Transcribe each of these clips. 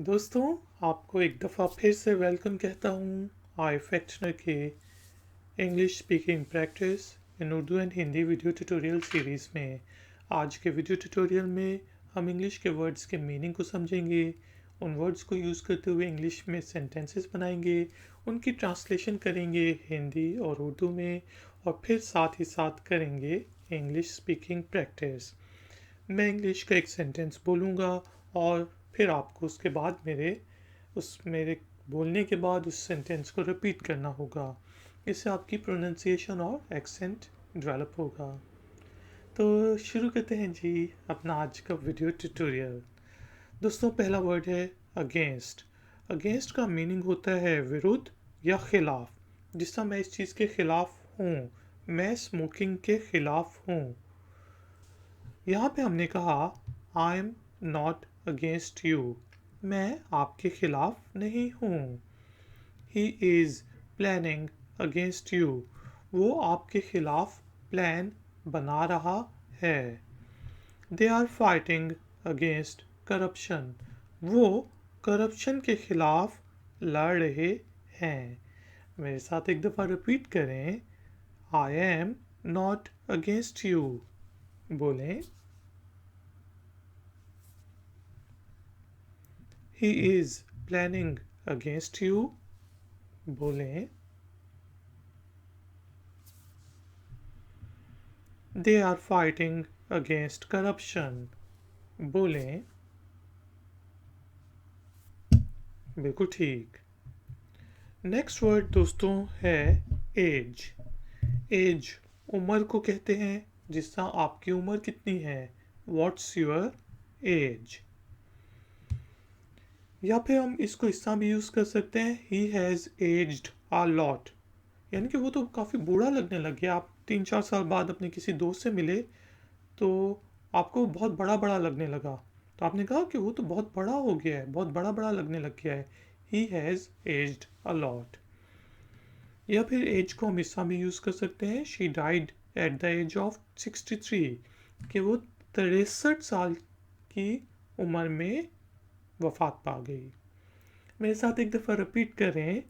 दोस्तों, आपको एक दफ़ा फिर से वेलकम कहता हूँ आई फैक्शनर के English speaking practice in Urdu and Hindi video tutorial series में। आज के वीडियो ट्यूटोरियल में हम इंग्लिश के वर्ड्स के मीनिंग को समझेंगे, उन वर्ड्स को यूज़ करते हुए इंग्लिश में सेंटेंसेस बनाएंगे, उनकी ट्रांसलेशन करेंगे हिंदी और उर्दू में, और फिर साथ ही साथ करेंगे इंग्लिश स्पीकिंग प्रैक्टिस। मैं इंग्लिश का एक सेंटेंस बोलूँगा और फिर आपको उसके बाद मेरे बोलने के बाद उस सेंटेंस को रिपीट करना होगा। इससे आपकी प्रोनाउंसिएशन और एक्सेंट डेवलप होगा। तो शुरू करते हैं जी अपना आज का वीडियो ट्यूटोरियल। दोस्तों, पहला वर्ड है अगेंस्ट। अगेंस्ट का मीनिंग होता है विरुद्ध या खिलाफ। जिस तरह मैं इस चीज़ के खिलाफ हूँ, मैं स्मोकिंग के खिलाफ हूँ। यहाँ पे हमने कहा I am not against you, मैं आपके खिलाफ नहीं हूँ। He is planning against you, वो आपके खिलाफ प्लान बना रहा है। They are fighting against corruption, वो करप्शन के खिलाफ लड़ रहे हैं। मेरे साथ एक दफ़ा रिपीट करें, आई एम नॉट अगेंस्ट यू। बोलें, he is planning against you। बोलें, they are fighting against corruption। बोलें, बिल्कुल ठीक। नेक्स्ट वर्ड दोस्तों है एज। एज उम्र को कहते हैं। जिस तरह आपकी उम्र कितनी है, व्हाट्स योर एज। या फिर हम इसको इस तरह भी यूज़ कर सकते हैं, ही हैज़ एज्ड अ लॉट, यानी कि वो तो काफ़ी बूढ़ा लगने लग गया। आप 3-4 साल बाद अपने किसी दोस्त से मिले तो आपको बहुत बड़ा बड़ा लगने लगा, तो आपने कहा कि वो तो बहुत बड़ा हो गया है, बहुत बड़ा बड़ा लगने लग गया है। ही हैज़ एज्ड अ लॉट। या फिर एज को हम इस तरह भी यूज़ कर सकते हैं, she died at the age of 63, कि वो 63 साल की उम्र में वफात पा गई। मेरे साथ एक दफ़ा रिपीट करें,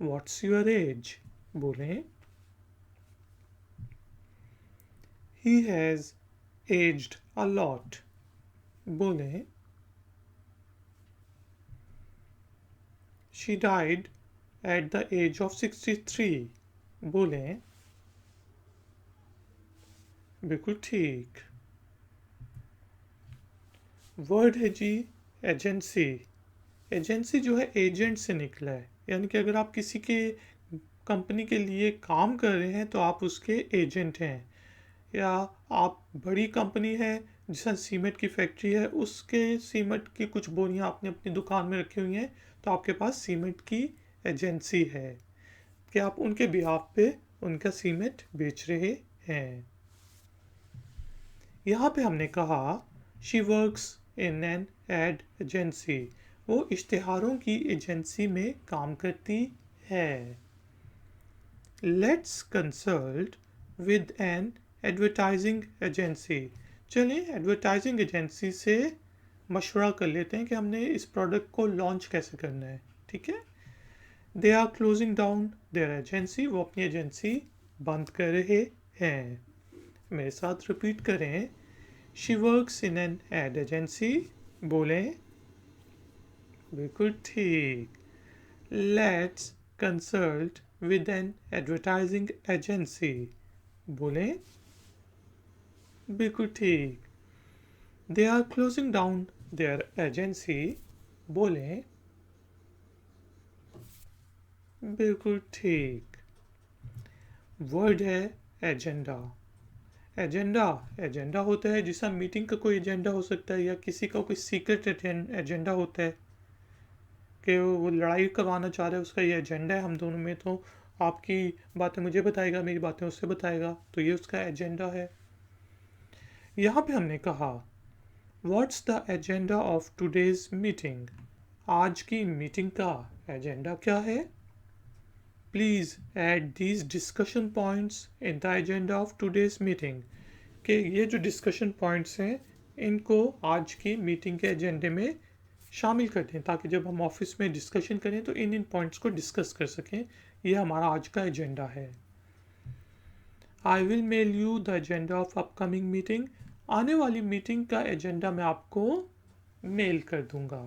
व्हाट्स योर एज। बोलें, he has aged a lot. बोलें, she died at the age of 63। बोलें, बिल्कुल ठीक। वर्ड है जी एजेंसी। एजेंसी जो है एजेंट से निकला है, यानी कि अगर आप किसी के कंपनी के लिए काम कर रहे हैं तो आप उसके एजेंट हैं। या आप बड़ी कंपनी है, जैसा सीमेंट की फैक्ट्री है, उसके सीमेंट की कुछ बोरियां आपने अपनी दुकान में रखी हुई हैं, तो आपके पास सीमेंट की एजेंसी है कि आप उनके बिहाफ पे उनका सीमेंट बेच रहे हैं। यहाँ पे हमने कहा she works in an ad agency, वो इश्तिहारों की एजेंसी में काम करती है। Let's consult with an advertising agency, चलिए एडवर्टाइजिंग एजेंसी से मशवरा कर लेते हैं कि हमने इस प्रोडक्ट को लॉन्च कैसे करना है। ठीक है। They are closing down their agency, वो अपनी एजेंसी बंद कर रहे हैं। मेरे साथ रिपीट करें, she works in an ad agency. बोलें, बिल्कुल ठीक। Let's consult with an advertising agency. बोलें, बिल्कुल ठीक। They are closing down their agency. बोलें, बिल्कुल ठीक। वर्ड है एजेंडा। एजेंडा एजेंडा होता है जिसका मीटिंग का कोई एजेंडा हो सकता है, या किसी का कोई सीक्रेट एजेंडा होता है कि वो लड़ाई करवाना चाह रहा है, उसका ये एजेंडा है हम दोनों में। तो आपकी बातें मुझे बताएगा, मेरी बातें उससे बताएगा, तो ये उसका एजेंडा है। यहाँ पे हमने कहा what's the agenda of today's meeting, आज की मीटिंग का एजेंडा क्या है। Please add these discussion points in the agenda of today's meeting, कि ये जो डिस्कशन पॉइंट्स हैं इनको आज की मीटिंग के एजेंडे में शामिल कर दें ताकि जब हम ऑफिस में डिस्कशन करें तो इन पॉइंट्स को डिस्कस कर सकें। ये हमारा आज का एजेंडा है। I will mail you the agenda of upcoming meeting. आने वाली मीटिंग का एजेंडा मैं आपको मेल कर दूंगा।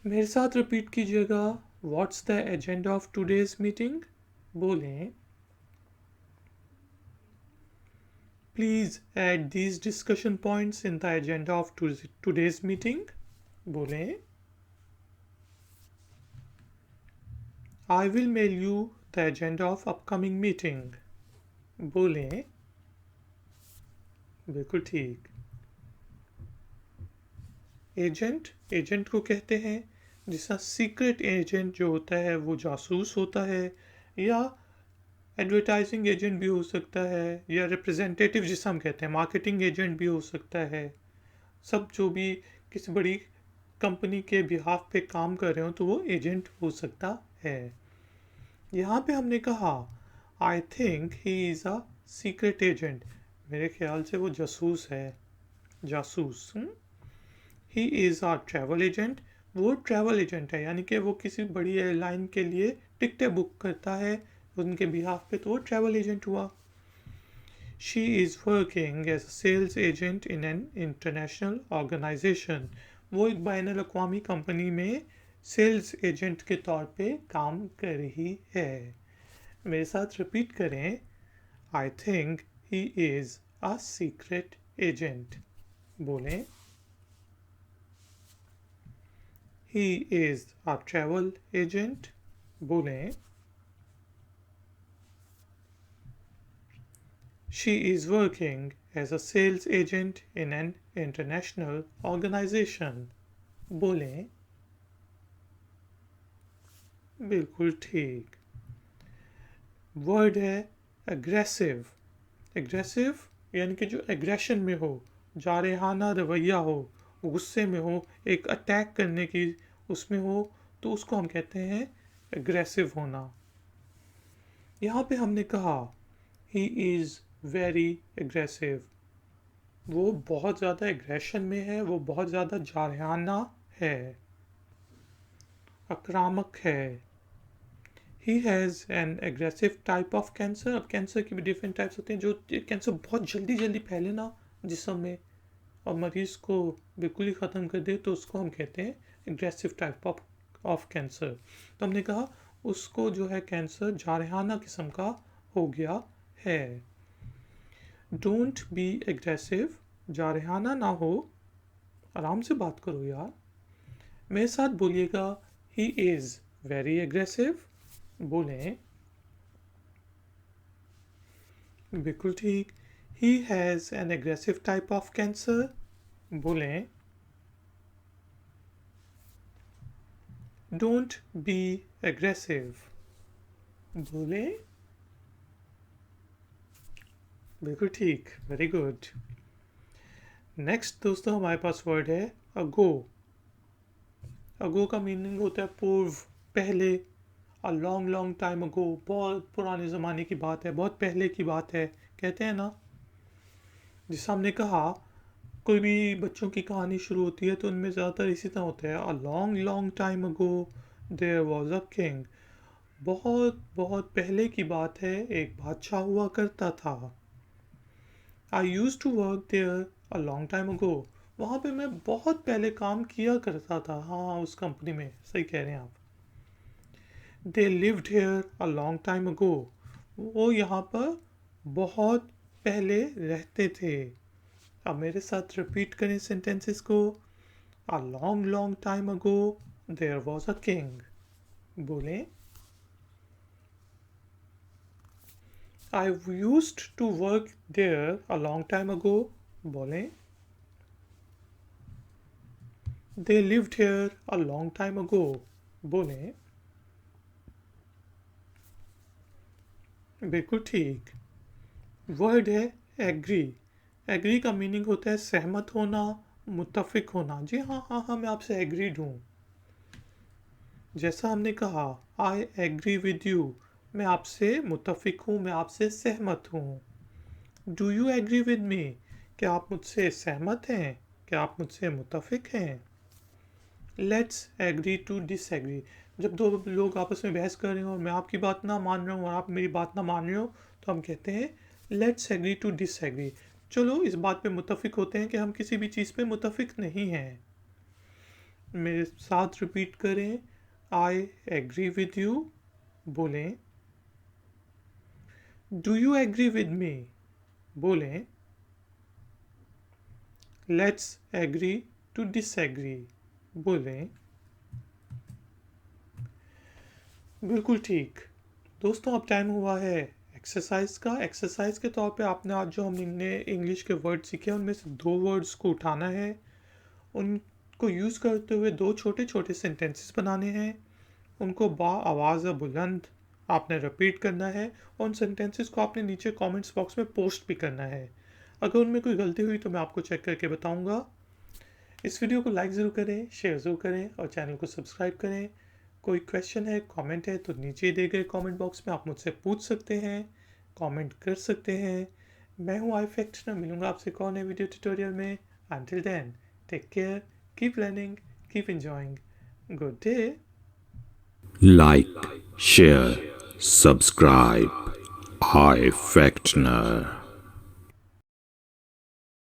मेरे साथ रिपीट कीजिएगा, what's the agenda of today's meeting. बोलें, please add these discussion points in the agenda of today's meeting. बोलें, I will mail you the agenda of upcoming meeting. बोलें, बिल्कुल ठीक। एजेंट को कहते हैं जिसका सीक्रेट एजेंट जो होता है वो जासूस होता है, या एडवर्टाइजिंग एजेंट भी हो सकता है, या रिप्रेजेंटेटिव जिसे हम कहते हैं मार्केटिंग एजेंट भी हो सकता है। सब जो भी किसी बड़ी कंपनी के बिहाफ पे काम कर रहे हो तो वो एजेंट हो सकता है। यहाँ पे हमने कहा I think he is a secret agent. मेरे ख्याल से वो जासूस है, जासूस। He is our travel agent. वो ट्रैवल एजेंट है, यानी कि वो किसी बड़ी एयरलाइन के लिए टिकटें बुक करता है उनके बिहाफ पे, तो वो ट्रैवल एजेंट हुआ। She is working as a sales agent in an international organisation. वो एक बैनुल अक़वामी कंपनी में सेल्स एजेंट के तौर पे काम कर रही है। मेरे साथ रिपीट करें, आई think he is a secret agent. बोलें, he is a travel agent। बोलें, she is working as a sales agent in an international organization। बोलें, बिल्कुल ठीक। वर्ड है एग्रेसिव। एग्रेसिव यानी कि जो एग्रेशन में हो, जारहाना रवैया हो, गुस्से में हो, एक अटैक करने की उसमें हो, तो उसको हम कहते हैं एग्रेसिव होना। यहाँ पे हमने कहा ही इज़ वेरी एग्रेसिव। वो बहुत ज़्यादा एग्रेशन में है, वो बहुत ज़्यादा जारहाना है, आक्रामक है। He has an aggressive type of cancer. अब कैंसर की भी डिफरेंट टाइप्स होते हैं। जो कैंसर बहुत जल्दी जल्दी फैले ना जिस्म में और मरीज़ को बिल्कुल ही ख़त्म कर दे, तो उसको हम कहते हैं एग्रेसिव टाइप ऑफ कैंसर। तो हमने कहा उसको जो है कैंसर जारहाना किस्म का हो गया है। डोंट बी एग्रेसिव, जारहाना ना हो, आराम से बात करो यार। मेरे साथ बोलिएगा, ही इज़ वेरी एग्रेसिव। बोलें, बिल्कुल ठीक। He has an aggressive type of cancer. बोलें, डोंट बी एग्रेसिव। बोलें, बिल्कुल ठीक, वेरी गुड। नेक्स्ट दोस्तों हमारे पास वर्ड है अगो। अगो का मीनिंग होता है पूर्व, पहले। अ लॉन्ग लॉन्ग टाइम अगो, बहुत पुराने ज़माने की बात है, बहुत पहले की बात है, कहते हैं ना। जिससे हमने कहा कोई भी बच्चों की कहानी शुरू होती है तो उनमें ज़्यादातर इसी तरह होता है, a long long time ago there was a king. बहुत बहुत पहले की बात है, एक बादशाह हुआ करता था। I use to work there a long time ago. वहाँ पे मैं बहुत पहले काम किया करता था। हाँ, उस कंपनी में, सही कह रहे हैं आप। दे lived here a long time अगो। वो यहाँ पर बहुत पहले रहते थे। अब मेरे साथ रिपीट करें सेंटेंसेस को। A long long time ago there was a king. बोलें, I used to work there a long time ago. बोलें, they lived here a long time ago. बोलें, बिल्कुल ठीक। वर्ड है एग्री। एग्री का मीनिंग होता है सहमत होना, मुत्तफिक होना। जी हाँ हाँ हाँ, मैं आपसे एग्रीड हूँ। जैसा हमने कहा आई एग्री विद यू, मैं आपसे मुत्तफिक हूँ, मैं आपसे सहमत हूँ। Do you agree with me, क्या आप मुझसे सहमत हैं, क्या आप मुझसे मुत्तफिक हैं। Let's agree to disagree. जब दो लोग आपस में बहस कर रहे हो और मैं आपकी बात ना मान रहा हूँ और आप मेरी बात ना मान रहे हो, तो हम कहते हैं लेट्स एग्री टू डिसएग्री। चलो इस बात पे मुत्तफिक होते हैं कि हम किसी भी चीज़ पे मुत्तफिक नहीं हैं। मेरे साथ रिपीट करें, आई एग्री विद यू। बोलें, do you agree with me. बोलें, लेट्स एग्री टू डिसएग्री। बोलें, बिल्कुल ठीक। दोस्तों अब टाइम हुआ है एक्सरसाइज का। एक्सरसाइज के तौर पे आपने आज जो हमने इंग्लिश के वर्ड सीखे उनमें से 2 वर्ड्स को उठाना है, उनको यूज़ करते हुए 2 छोटे छोटे सेंटेंसेस बनाने हैं, उनको बा आवाज़ बुलंद आपने रिपीट करना है और उन सेंटेंसेस को आपने नीचे कमेंट्स बॉक्स में पोस्ट भी करना है। अगर उनमें कोई गलती हुई तो मैं आपको चेक करके बताऊंगा। इस वीडियो को लाइक ज़रूर करें, शेयर ज़रूर करें और चैनल को सब्सक्राइब करें। कोई क्वेश्चन है, कमेंट है तो नीचे दिए गए कमेंट बॉक्स में आप मुझसे पूछ सकते हैं, कमेंट कर सकते हैं। मैं हूँ आई फैक्शनर, मिलूंगा आपसे कौन है वीडियो ट्यूटोरियल में। Until then take care, keep learning, keep enjoying, good day. Like, share, subscribe. iFactner.